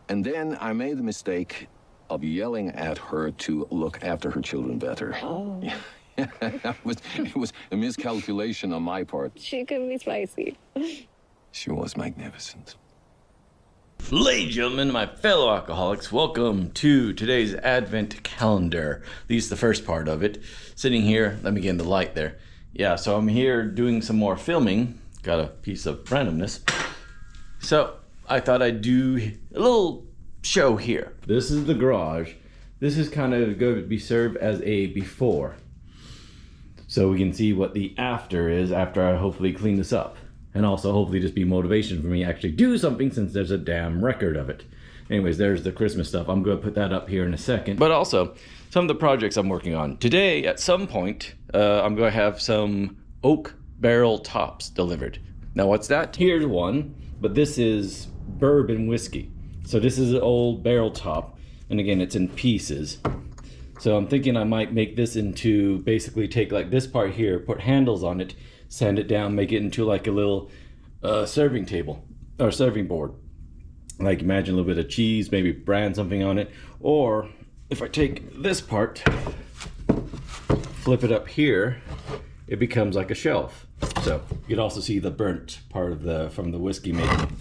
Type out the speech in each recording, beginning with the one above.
And then I made the mistake of yelling at her to look after her children better. Oh. It was a miscalculation on my part. She could be spicy. She was magnificent. Ladies and gentlemen, my fellow alcoholics, welcome to today's Advent Calendar. At least the first part of it. Sitting here, let me get in the light there. Yeah, so I'm here doing some more filming. Got a piece of randomness. So I thought I'd do a little show here. This is the garage. This is kind of going to be served as a before. So we can see what the after is after I hopefully clean this up. And also hopefully just be motivation for me to actually do something since there's a damn record of it. Anyways, there's the Christmas stuff. I'm going to put that up here in a second. But also, some of the projects I'm working on. Today, at some point, I'm going to have some oak barrel tops delivered. Now what's that? Here's one, but this is bourbon whiskey. So this is an old barrel top. And again, it's in pieces. So I'm thinking I might make this into, basically take like this part here, put handles on it, sand it down, make it into like a little serving table or serving board. Like imagine a little bit of cheese, maybe brand something on it. Or if I take this part, flip it up here, it becomes like a shelf. So you can also see the burnt part of from the whiskey making.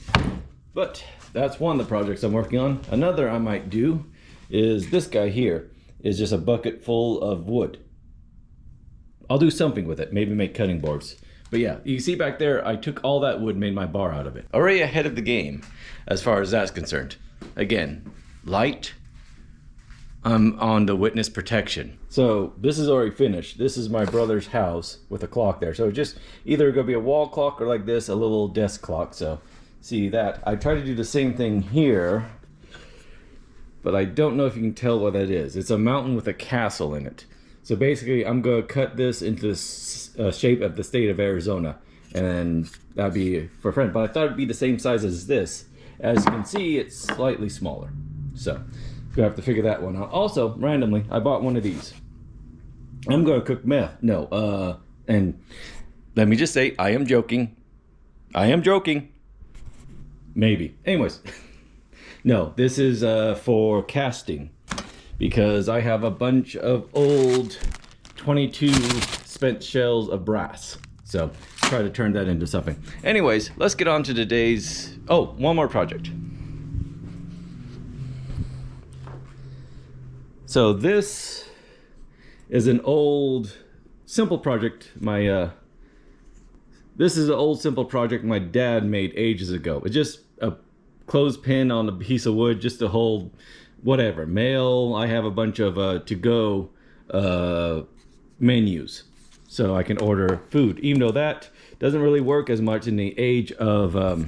But that's one of the projects I'm working on. Another I might do is this guy here. Is just a bucket full of wood. I'll do something with it, maybe make cutting boards. But yeah, you see back there, I took all that wood, made my bar out of it. Already ahead of the game, as far as that's concerned. Again, light, I'm on the witness protection. So this is already finished. This is my brother's house with a clock there. So just either gonna be a wall clock or like this, a little desk clock. So see that. I try to do the same thing here. But I don't know if you can tell what that is. It's a mountain with a castle in it. So basically, I'm going to cut this into the shape of the state of Arizona. And then that'd be for a friend. But I thought it'd be the same size as this. As you can see, it's slightly smaller. So, we have to figure that one out. Also, randomly, I bought one of these. I'm going to cook meth. No, and let me just say, I am joking. I am joking. Maybe. Anyways. No, this is for casting because I have a bunch of old 22 spent shells of brass. So try to turn that into something. Anyways, let's get on to today's... Oh, one more project. So this is an old simple project. This is an old simple project my dad made ages ago. It's just a clothespin on a piece of wood just to hold whatever mail. I have a bunch of to-go menus so I can order food, even though that doesn't really work as much in the age of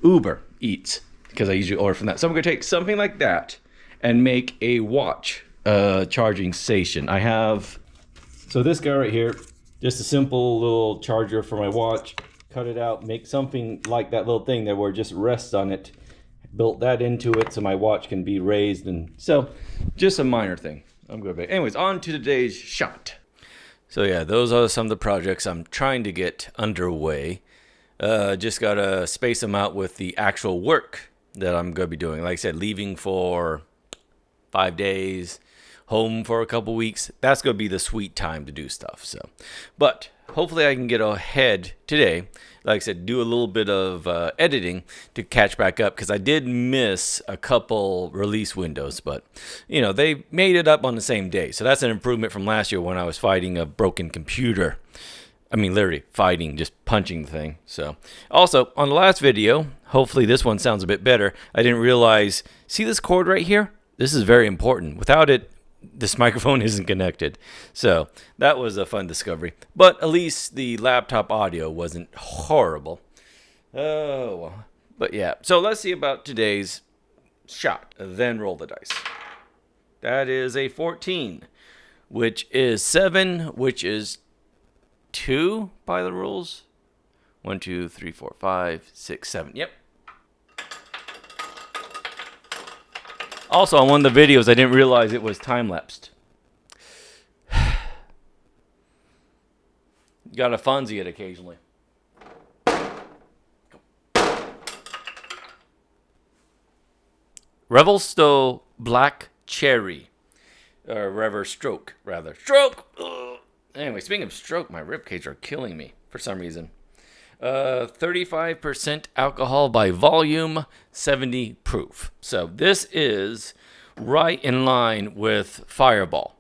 Uber Eats because I usually order from that. So I'm gonna take something like that and make a watch charging station. I have this guy right here, just a simple little charger for my watch. Cut it out, make something like that little thing there where it just rests on it. Built that into it so my watch can be raised, and so just a minor thing. I'm good. Anyways, on to today's shot. So yeah, those are some of the projects I'm trying to get underway. Just gotta space them out with the actual work that I'm gonna be doing. Like I said, leaving for 5 days, home for a couple weeks. That's gonna be the sweet time to do stuff. So, but hopefully I can get ahead today. Like I said, do a little bit of editing to catch back up because I did miss a couple release windows, but you know, they made it up on the same day. So that's an improvement from last year when I was fighting a broken computer. I mean, literally fighting, just punching the thing. So also on the last video, hopefully this one sounds a bit better. I didn't realize, see this cord right here? This is very important. Without it, this microphone isn't connected. So that was a fun discovery. But at least the laptop audio wasn't horrible. Oh, well. But yeah. So let's see about today's shot. Then roll the dice. That is a 14, which is 7, which is 2 by the rules. 1, 2, 3, 4, 5, 6, 7. Yep. Also, on one of the videos, I didn't realize it was time-lapsed. You gotta Fonzie it occasionally. Revel Stoke Black Cherry. Revel Stroke, rather. Stroke! Ugh. Anyway, speaking of stroke, my ribcage are killing me for some reason. 35% alcohol by volume, 70 proof. So this is right in line with Fireball.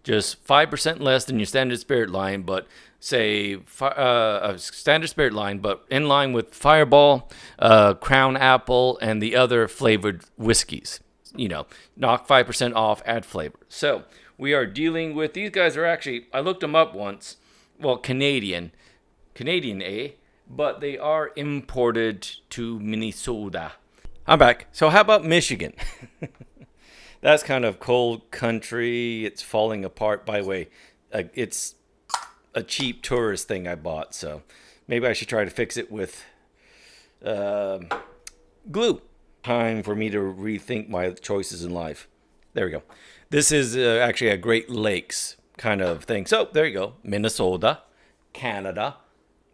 Just 5% less than your standard spirit line, but say a standard spirit line, but in line with Fireball, Crown Apple, and the other flavored whiskeys. You know, knock 5% off, add flavor. So we are dealing with, these guys are actually, I looked them up once, well, Canadian, but they are imported to Minnesota. I'm back. So how about Michigan? That's kind of cold country. It's falling apart. By the way, it's a cheap tourist thing I bought, so maybe I should try to fix it with glue. Time for me to rethink my choices in life. There we go. This is actually a Great Lakes kind of thing. So there you go. Minnesota, Canada,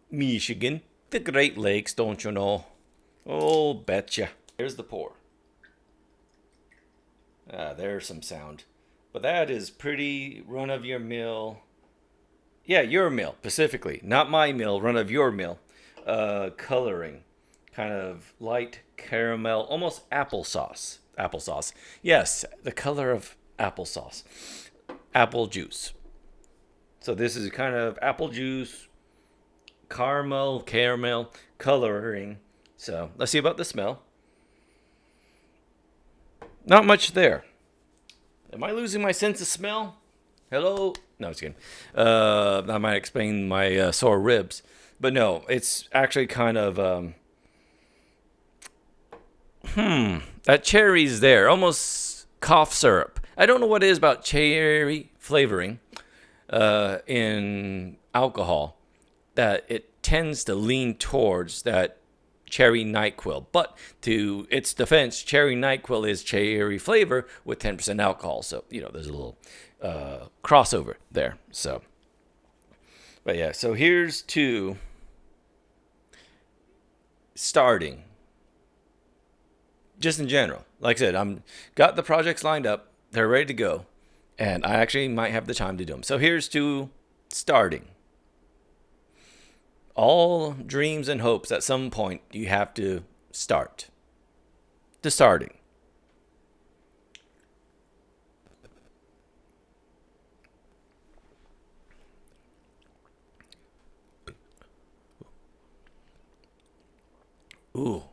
Michigan, the Great Lakes, don't you know? Oh, betcha. Here's the pour. There's some sound. But that is pretty run-of-your-mill. Yeah, your mill, specifically. Not my mill, run-of-your-mill. Coloring. Kind of light caramel, almost applesauce. Applesauce. Yes, the color of applesauce. Apple juice. So this is kind of apple juice, caramel coloring. So let's see about the smell. Not much there. Am I losing my sense of smell? Hello? No, it's kidding. That might explain my sore ribs. But no, it's actually kind of... that cherry's there. Almost cough syrup. I don't know what it is about cherry flavoring in alcohol that it tends to lean towards that cherry NyQuil. But to its defense, cherry NyQuil is cherry flavor with 10% alcohol. So, you know, there's a little crossover there. So, but yeah, so here's to starting. Just in general. Like I said, I'm got the projects lined up. They're ready to go. And I actually might have the time to do them. So here's to starting. All dreams and hopes at some point you have to start. To starting. Ooh.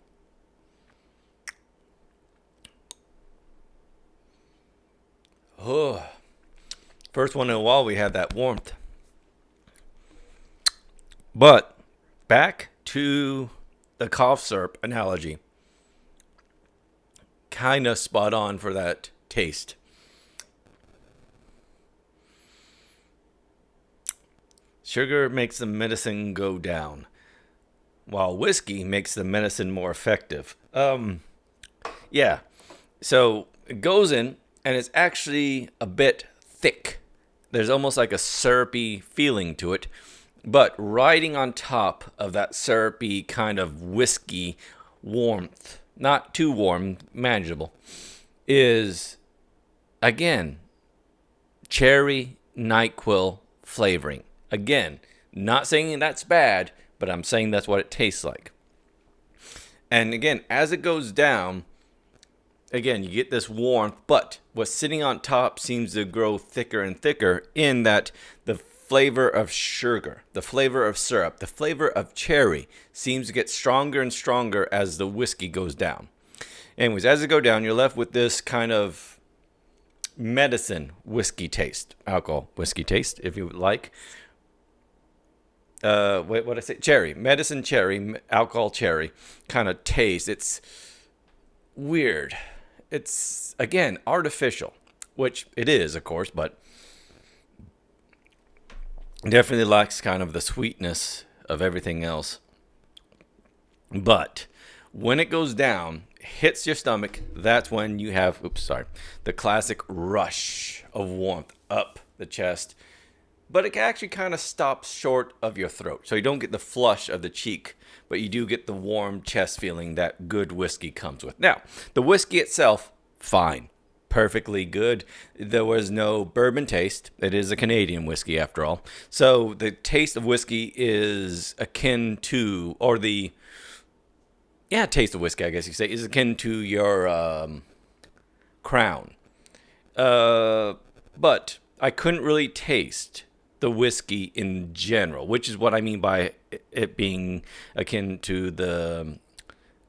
Oh. First one in a while we had that warmth. But back to the cough syrup analogy. Kind of spot on for that taste. Sugar makes the medicine go down, while whiskey makes the medicine more effective. Yeah. So it goes in, and it's actually a bit thick. There's almost like a syrupy feeling to it. But riding on top of that syrupy kind of whiskey warmth, not too warm, manageable, is, again, cherry NyQuil flavoring. Again, not saying that's bad, but I'm saying that's what it tastes like. And again, as it goes down, again, you get this warmth, but what's sitting on top seems to grow thicker and thicker in that the flavor of sugar, the flavor of syrup, the flavor of cherry seems to get stronger and stronger as the whiskey goes down. Anyways, as it goes down, you're left with this kind of medicine whiskey taste, alcohol whiskey taste, if you would like. What did I say? Cherry, medicine cherry, alcohol cherry kind of taste. It's weird. It's, again, artificial, which it is, of course, but definitely lacks kind of the sweetness of everything else. But when it goes down, hits your stomach, that's when you have, the classic rush of warmth up the chest. But it actually kind of stops short of your throat. So you don't get the flush of the cheek, but you do get the warm chest feeling that good whiskey comes with. Now, the whiskey itself, fine. Perfectly good. There was no bourbon taste. It is a Canadian whiskey after all. So the taste of whiskey is akin to, or the, yeah, taste of whiskey, I guess you say, is akin to your Crown. But I couldn't really taste the whiskey in general, which is what I mean by it being akin to the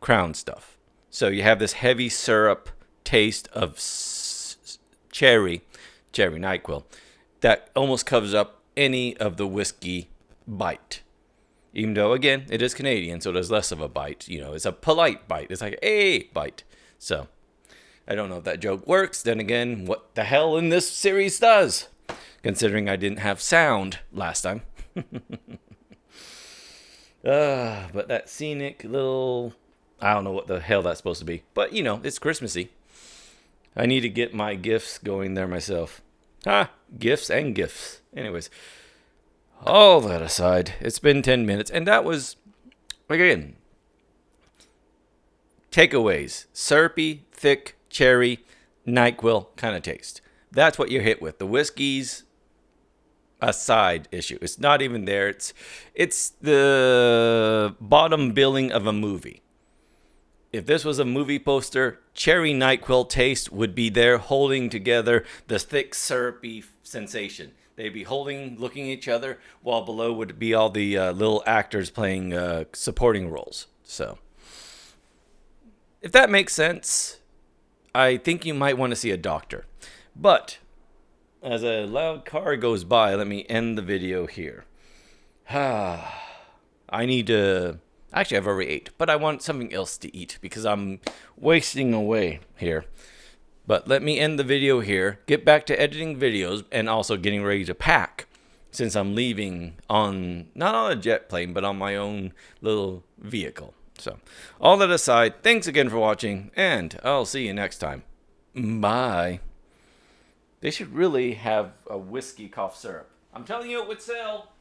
Crown stuff. So you have this heavy syrup taste of cherry NyQuil that almost covers up any of the whiskey bite. Even though, again, it is Canadian, so there's less of a bite. You know, it's a polite bite. It's like a bite. So I don't know if that joke works. Then again, what the hell in this series does? Considering I didn't have sound last time. But that scenic little... I don't know what the hell that's supposed to be. But, you know, it's Christmassy. I need to get my gifts going there myself. Gifts and gifts. Anyways, all that aside, it's been 10 minutes. And that was, again, takeaways. Syrupy, thick, cherry, NyQuil kind of taste. That's what you're hit with. The whiskey's a side issue. It's not even there. It's the bottom billing of a movie. If this was a movie poster, cherry NyQuil taste would be there holding together the thick, syrupy sensation. They'd be looking at each other, while below would be all the little actors playing supporting roles. So, if that makes sense, I think you might want to see a doctor. But, as a loud car goes by, let me end the video here. I need to... Actually, I've already ate, but I want something else to eat because I'm wasting away here. But let me end the video here, get back to editing videos, and also getting ready to pack since I'm leaving not on a jet plane, but on my own little vehicle. So, all that aside, thanks again for watching, and I'll see you next time. Bye. They should really have a whiskey cough syrup. I'm telling you, it would sell.